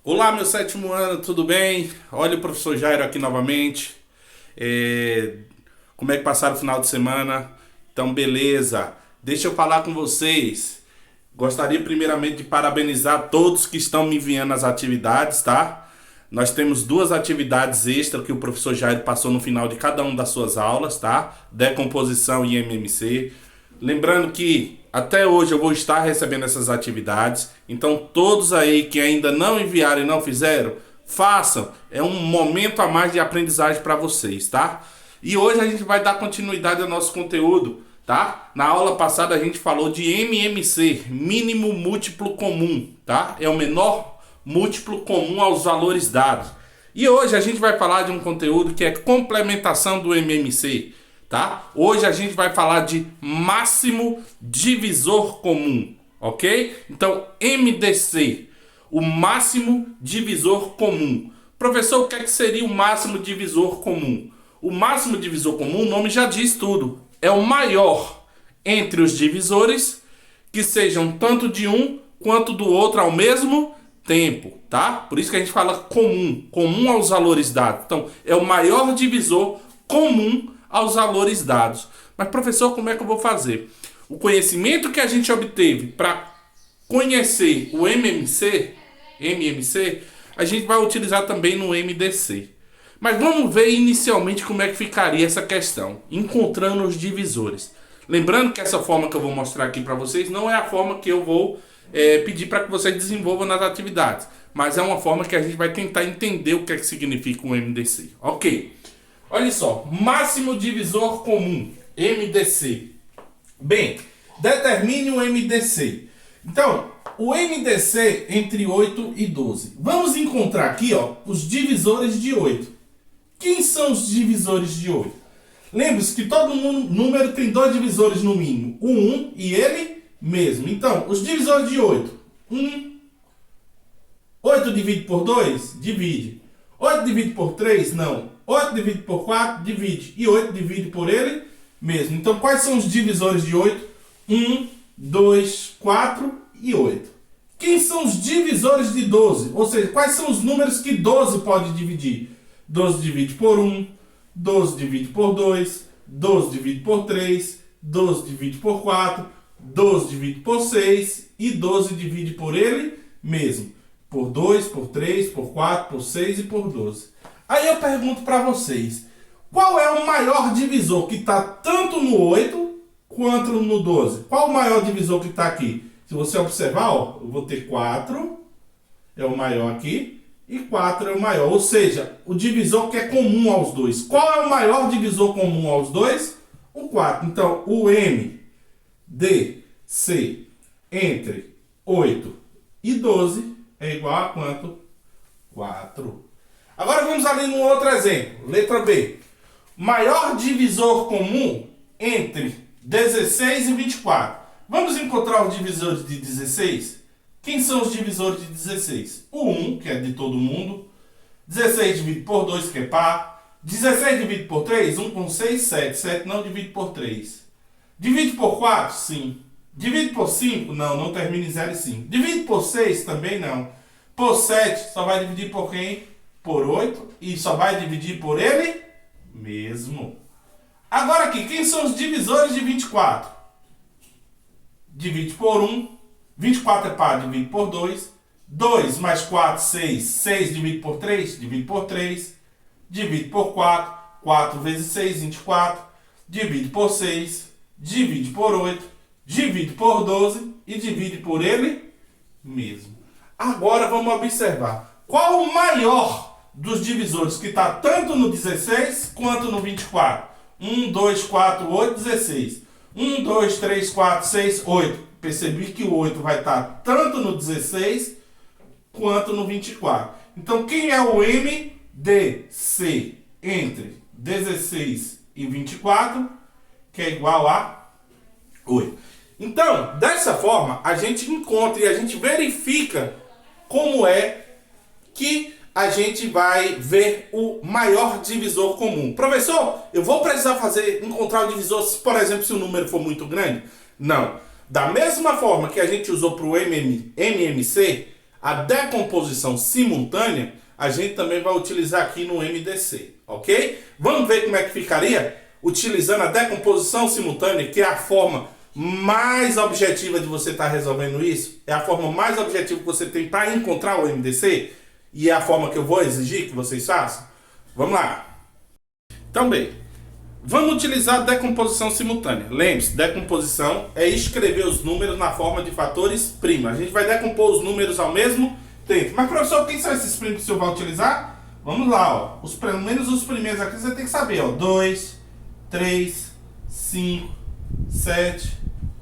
Olá, meu sétimo ano, tudo bem? Olha o professor Jairo aqui novamente. Como é que passaram o final de semana? Então, beleza. Deixa eu falar com vocês. Gostaria primeiramente de parabenizar todos que estão me enviando as atividades, tá? Nós temos duas atividades extra que o professor Jairo passou no final de cada uma das suas aulas, tá? Decomposição e MMC. Lembrando que até hoje eu vou estar recebendo essas atividades. Então todos aí que ainda não enviaram e não fizeram, façam. É um momento a mais de aprendizagem para vocês, tá? E hoje a gente vai dar continuidade ao nosso conteúdo, tá? Na aula passada a gente falou de MMC, mínimo múltiplo comum, tá? É o menor múltiplo comum aos valores dados. E hoje a gente vai falar de um conteúdo que é complementação do MMC, tá? Hoje a gente vai falar de máximo divisor comum, ok? Então, MDC, o máximo divisor comum. Professor, o que é que seria o máximo divisor comum? O máximo divisor comum, o nome já diz tudo. É o maior entre os divisores que sejam tanto de um quanto do outro ao mesmo tempo, tá? Por isso que a gente fala comum, comum aos valores dados. Então, é o maior divisor comum aos valores dados. Mas, professor, como é que eu vou fazer? O conhecimento que a gente obteve para conhecer o MMC, a gente vai utilizar também no MDC. Mas vamos ver inicialmente como é que ficaria essa questão, encontrando os divisores. Lembrando que essa forma que eu vou mostrar aqui para vocês não é a forma que eu vou pedir para que vocês desenvolvam nas atividades, mas é uma forma que a gente vai tentar entender o que é que significa o MDC. Ok. Olha só, máximo divisor comum, MDC. Bem, determine o MDC. Então, o MDC entre 8 e 12. Vamos encontrar aqui, ó, os divisores de 8. Quem são os divisores de 8? Lembre-se que todo número tem dois divisores no mínimo, o 1 e ele mesmo. Então, os divisores de 8. 8 divide por 2? Divide. 8 divide por 3? Não. 8 divide por 4? Divide. E 8 divide por ele mesmo. Então, quais são os divisores de 8? 1, 2, 4 e 8. Quem são os divisores de 12? Ou seja, quais são os números que 12 pode dividir? 12 divide por 1, 12 divide por 2, 12 divide por 3, 12 divide por 4, 12 divide por 6 e 12 divide por ele mesmo. Por 2, por 3, por 4, por 6 e por 12. Aí eu pergunto para vocês, qual é o maior divisor que está tanto no 8 quanto no 12? Qual o maior divisor que está aqui? Se você observar, ó, eu vou ter 4, é o maior aqui, e 4 é o maior. Ou seja, o divisor que é comum aos dois. Qual é o maior divisor comum aos dois? O 4. Então, o MDC entre 8 e 12 é igual a quanto? 4. Agora vamos ali num outro exemplo. Letra B. Maior divisor comum entre 16 e 24. Vamos encontrar os divisores de 16? Quem são os divisores de 16? O 1, que é de todo mundo. 16 divide por 2, que é par. 16 divide por 3, 1 com 6, 7. 7 não divide por 3. Divide por 4? Sim. Divide por 5? Não, não termina em 0 e 5. Divide por 6? Também não. Por 7, só vai dividir por quem? Por 8. E só vai dividir por ele mesmo. Agora aqui, quem são os divisores de 24? Divide por 1. 24 é par, divide por 2. 2 mais 4, 6. 6 divide por 3, divide por 3. Divide por 4. 4 vezes 6, 24. Divide por 6. Divide por 8. Divide por 12 e divide por ele mesmo. Agora vamos observar. Qual o maior dos divisores que está tanto no 16 quanto no 24? 1, 2, 4, 8, 16. 1, 2, 3, 4, 6, 8. Percebi que o 8 vai estar tanto no 16 quanto no 24. Então, quem é o MDC entre 16 e 24? Que é igual a 8. Então, dessa forma, a gente encontra e a gente verifica como é que a gente vai ver o maior divisor comum. Professor, eu vou precisar encontrar o divisor, por exemplo, se o número for muito grande? Não. Da mesma forma que a gente usou para o MMC, a decomposição simultânea, a gente também vai utilizar aqui no MDC, ok? Vamos ver como é que ficaria utilizando a decomposição simultânea, que é a forma mais objetiva de você estar resolvendo isso, é a forma mais objetiva que você tem para encontrar o MDC, e é a forma que eu vou exigir que vocês façam. Vamos lá. Então, bem, vamos utilizar a decomposição simultânea. Lembre-se, decomposição é escrever os números na forma de fatores prima. A gente vai decompor os números ao mesmo tempo. Mas, professor, quem são esses primos que o senhor vai utilizar? Vamos lá, ó. Pelo menos os primeiros aqui você tem que saber, ó. 2, 3, 5, 7,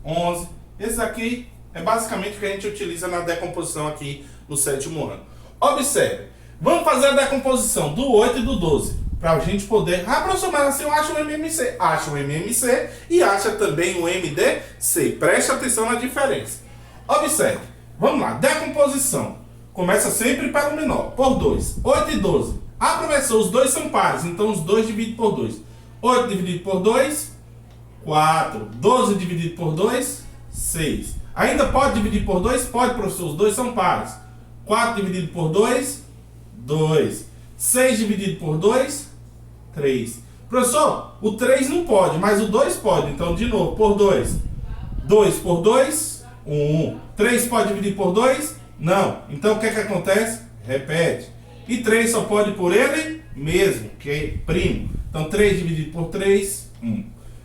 11. Esse aqui é basicamente o que a gente utiliza na decomposição aqui no 7º ano. Observe, vamos fazer a decomposição do 8 e do 12. Para a gente poder... Ah, professor, mas assim eu acho o MMC. Acha o MMC e acha também o MDC. Preste atenção na diferença. Observe. Vamos lá. Decomposição. Começa sempre pelo menor. Por 2. 8 e 12. Ah, professor, os dois são pares. Então os dois dividido por 2. 8 dividido por 2, 4. 12 dividido por 2, 6. Ainda pode dividir por 2? Pode, professor. Os dois são pares. 4 dividido por 2, 2. 6 dividido por 2, 3. Professor, o 3 não pode, mas o 2 pode. Então, de novo, por 2. 2 por 2, 1. 3 pode dividir por 2? Não. Então, o que é que acontece? Repete. E 3 só pode por ele mesmo, que é primo. Então, 3 dividido por 3, 1.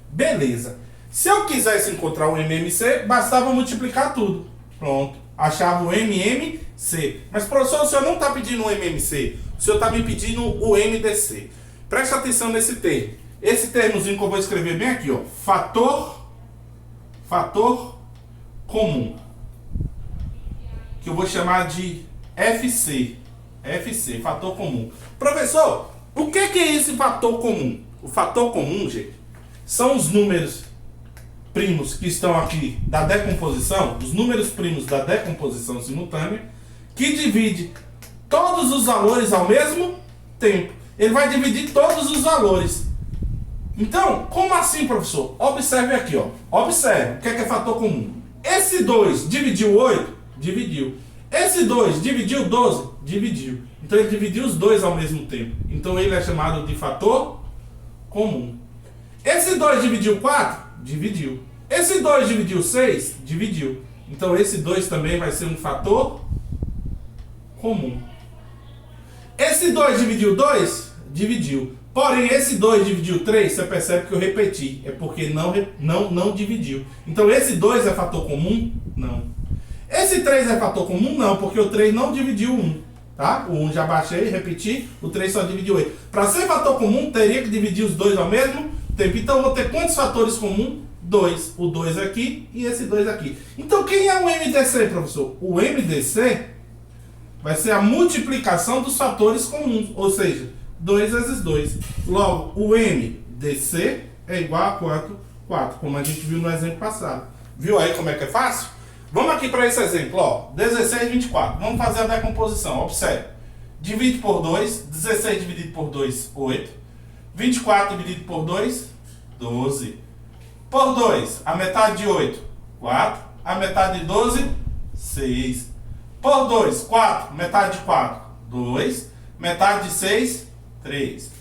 Beleza. Se eu quisesse encontrar o MMC, bastava multiplicar tudo. Pronto. Achava o MMC. Mas, professor, o senhor não está pedindo o MMC. O senhor está me pedindo o MDC. Preste atenção nesse termo. Esse termozinho que eu vou escrever bem aqui, ó. Fator comum. Que eu vou chamar de FC. FC, fator comum. Professor, o que é esse fator comum? O fator comum, gente, são os números primos que estão aqui da decomposição, os números primos da decomposição simultânea, que divide todos os valores ao mesmo tempo. Ele vai dividir todos os valores. Então, como assim, professor? Observe aqui, ó. Observe. O que é fator comum? Esse 2 dividiu 8? Dividiu. Esse 2 dividiu 12? Dividiu. Então, ele dividiu os dois ao mesmo tempo. Então, ele é chamado de fator comum. Esse 2 dividiu 4? Dividiu. Esse 2 dividiu 6? Dividiu. Então, esse 2 também vai ser um fator comum. Esse 2 dividiu 2? Dividiu. Porém, esse 2 dividiu 3, você percebe que eu repeti. É porque não dividiu. Então, esse 2 é fator comum? Não. Esse 3 é fator comum? Não, porque o 3 não dividiu 1. Tá? O 1 já baixei, repeti. O 3 só dividiu 8. Para ser fator comum, teria que dividir os dois ao mesmo tempo. Então, eu vou ter quantos fatores comuns? 2. O 2 aqui e esse 2 aqui. Então, quem é o MDC, professor? O MDC vai ser a multiplicação dos fatores comuns, ou seja, 2 vezes 2. Logo, o MDC é igual a quanto? 4, como a gente viu no exemplo passado. Viu aí como é que é fácil? Vamos aqui para esse exemplo, ó, 16 e 24. Vamos fazer a decomposição, observe. Divide por 2, 16 dividido por 2, 8. 24 dividido por 2, 12. Por 2, a metade de 8, 4. A metade de 12, 6. Por 2, 4. Metade de 4, 2. Metade de 6, 3.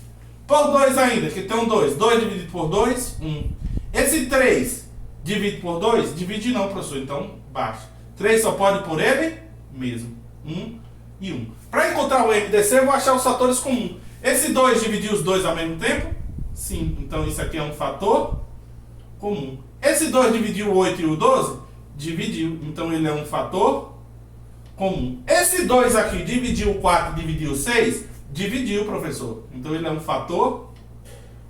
Por 2 ainda, que tem um 2. 2 dividido por 2, 1. Esse 3 divide por 2? Divide não, professor. Então, baixa. 3 só pode por ele mesmo. 1 e 1. Para encontrar o MDC, eu vou achar os fatores comuns. Esse 2 dividiu os dois ao mesmo tempo? Sim. Então, isso aqui é um fator comum. Esse 2 dividiu o 8 e o 12? Dividiu. Então, ele é um fator comum. Esse 2 aqui dividiu o 4 e dividiu o 6? Dividiu, professor. Então, ele é um fator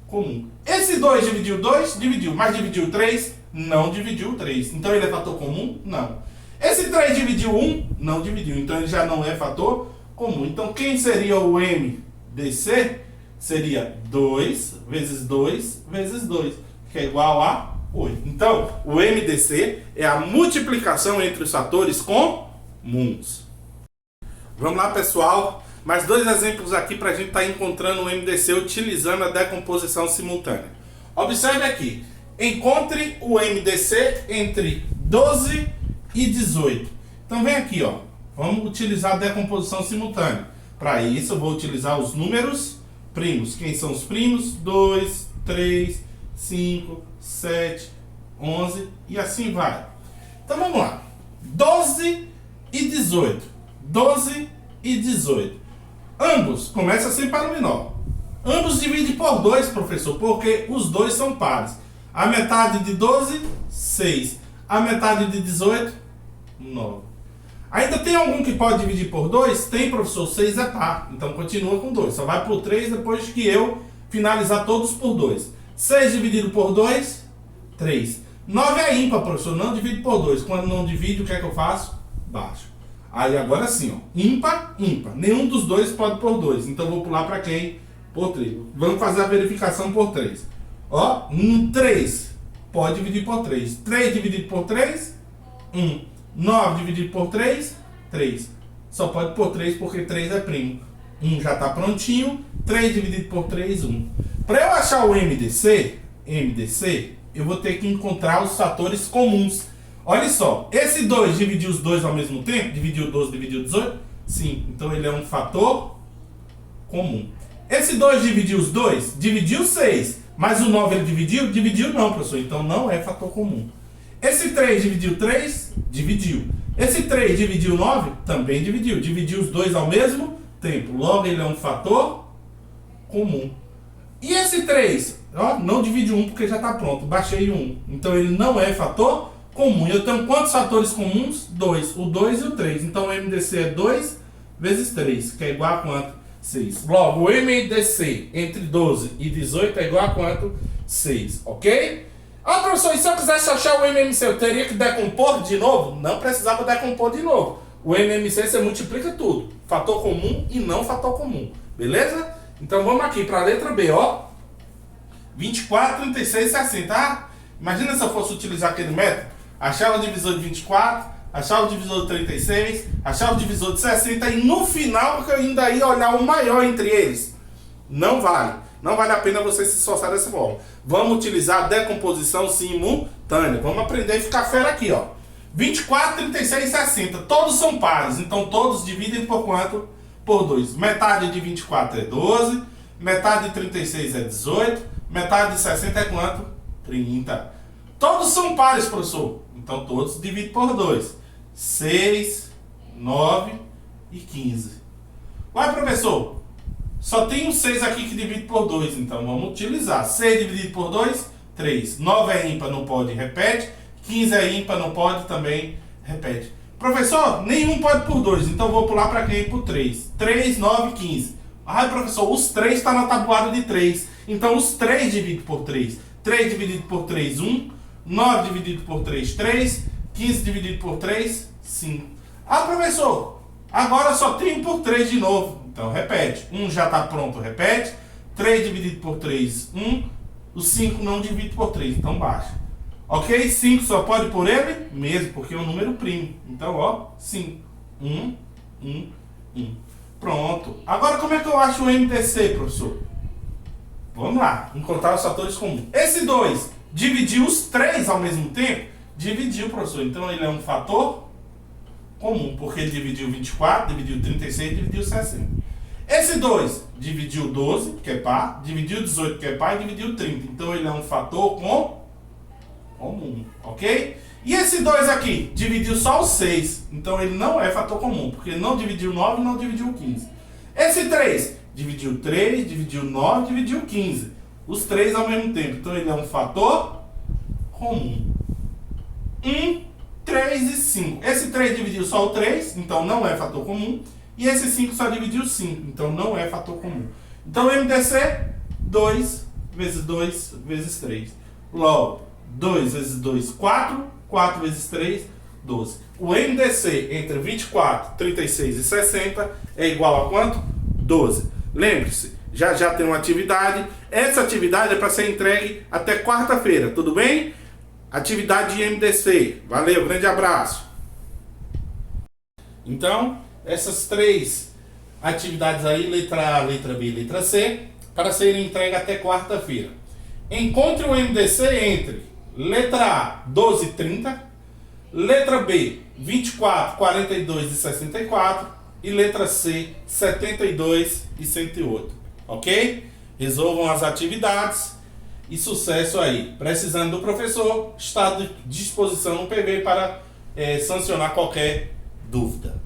comum. Esse 2 dividiu 2? Dividiu. Mas dividiu 3? Não dividiu 3. Então, ele é fator comum? Não. Esse 3 dividiu 1? Não dividiu. Então, ele já não é fator comum. Então, quem seria o MDC? Seria 2 vezes 2 vezes 2, que é igual a 8. Então, o MDC é a multiplicação entre os fatores comuns. Vamos lá, pessoal. Mais dois exemplos aqui para a gente estar encontrando o MDC utilizando a decomposição simultânea. Observe aqui. Encontre o MDC entre 12 e 18. Então, vem aqui, ó. Vamos utilizar a decomposição simultânea. Para isso, eu vou utilizar os números primos. Quem são os primos? 2, 3, 5, 7, 11 e assim vai. Então vamos lá. 12 e 18. 12 e 18. Ambos começam sem par menor. Ambos dividem por 2, professor, porque os dois são pares. A metade de 12, 6. A metade de 18, 9. Ainda tem algum que pode dividir por 2? Tem, professor. 6 é par. Então continua com 2. Só vai por 3 depois que eu finalizar todos por 2. 6 dividido por 2, 3. 9 é ímpar, professor. Não divide por 2. Quando não divide, o que é que eu faço? Baixo. Aí agora sim, ó. Ímpar, ímpar. Nenhum dos dois pode por 2. Então eu vou pular para quem? Por 3. Vamos fazer a verificação por 3. Ó, 3 pode dividir por 3. 3 dividido por 3, 1. 9 dividido por 3, 3. Só pode por 3 porque 3 é primo. 1 já está prontinho. 3 dividido por 3, 1. Para eu achar o MDC, eu vou ter que encontrar os fatores comuns. Olha só, esse 2 dividiu os dois ao mesmo tempo? Dividiu 12, dividiu 18? Sim, então ele é um fator comum. Esse 2 dividiu os dois? Dividiu 6. Mas o 9 ele dividiu? Dividiu não, professor. Então não é fator comum. Esse 3 dividiu 3? Dividiu. Esse 3 dividiu 9? Também dividiu. Dividiu os dois ao mesmo tempo. Logo, ele é um fator comum. E esse 3? Ó, não divide 1 porque já está pronto. Baixei 1. Então, ele não é fator comum. Eu tenho quantos fatores comuns? 2. O 2 e o 3. Então, o MDC é 2 vezes 3, que é igual a quanto? 6. Logo, o MDC entre 12 e 18 é igual a quanto? 6. Ok? Ah, professor, e se eu quisesse achar o MMC, eu teria que decompor de novo? Não precisava decompor de novo. O MMC você multiplica tudo. Fator comum e não fator comum. Beleza? Então vamos aqui para a letra B, ó. 24, 36, 60. Ah, imagina se eu fosse utilizar aquele método. Achar o divisor de 24, achar o divisor de 36, achar o divisor de 60 e no final eu ainda ia olhar o maior entre eles. Não vale. Não vale a pena você se esforçar dessa forma. Vamos utilizar a decomposição simultânea. Vamos aprender a ficar fera aqui, ó. 24, 36 e 60. Todos são pares. Então todos dividem por quanto? Por 2. Metade de 24 é 12. Metade de 36 é 18. Metade de 60 é quanto? 30. Todos são pares, professor. Então todos dividem por 2. 6, 9 e 15. Vai, professor. Só tem um 6 aqui que divide por 2, então vamos utilizar. 6 dividido por 2, 3. 9 é ímpar, não pode, repete. 15 é ímpar, não pode, também repete. Professor, nenhum pode por 2, então vou pular para quem? Por 3. 3, 9, 15. Ai, professor, os 3 estão na tabuada de 3. Então os 3 dividido por 3. 3 dividido por 3, 1. 9 dividido por 3, 3. 15 dividido por 3, 5. Ah, professor, agora só tem 1 por 3 de novo. Então, repete. 1 já está pronto, repete. 3 dividido por 3, 1. O 5 não divide por 3, então baixa. Ok? 5 só pode por ele mesmo, porque é um número primo. Então, ó, 5. 1, 1, 1. Pronto. Agora, como é que eu acho o MDC, professor? Vamos lá. Encontrar os fatores comuns. Esse 2 dividiu os 3 ao mesmo tempo? Dividiu, professor. Então, ele é um fator comum, porque ele dividiu 24, dividiu 36, dividiu 60. Esse 2 dividiu 12, que é par, dividiu 18, que é par, e dividiu 30. Então ele é um fator comum, ok? E esse 2 aqui dividiu só o 6, então ele não é fator comum, porque ele não dividiu 9 e não dividiu 15. Esse 3 dividiu 3, dividiu 9, dividiu 15. Os 3 ao mesmo tempo, então ele é um fator comum. 1, 3 e 5. Esse 3 dividiu só o 3, então não é fator comum. E esse 5 só dividiu 5, então não é fator comum. Então o MDC, 2 vezes 2 vezes 3. Logo, 2 vezes 2, 4. 4 vezes 3, 12. O MDC entre 24, 36 e 60 é igual a quanto? 12. Lembre-se, já já tem uma atividade. Essa atividade é para ser entregue até quarta-feira, tudo bem? Atividade de MDC. Valeu, grande abraço. Então, essas 3 atividades aí, letra A, letra B e letra C, para serem entregues até quarta-feira. Encontre o MDC entre letra A, 12 e 30, letra B, 24, 42 e 64. E letra C, 72 e 108. Ok? Resolvam as atividades e sucesso aí. Precisando do professor, está à disposição no PV para sancionar qualquer dúvida.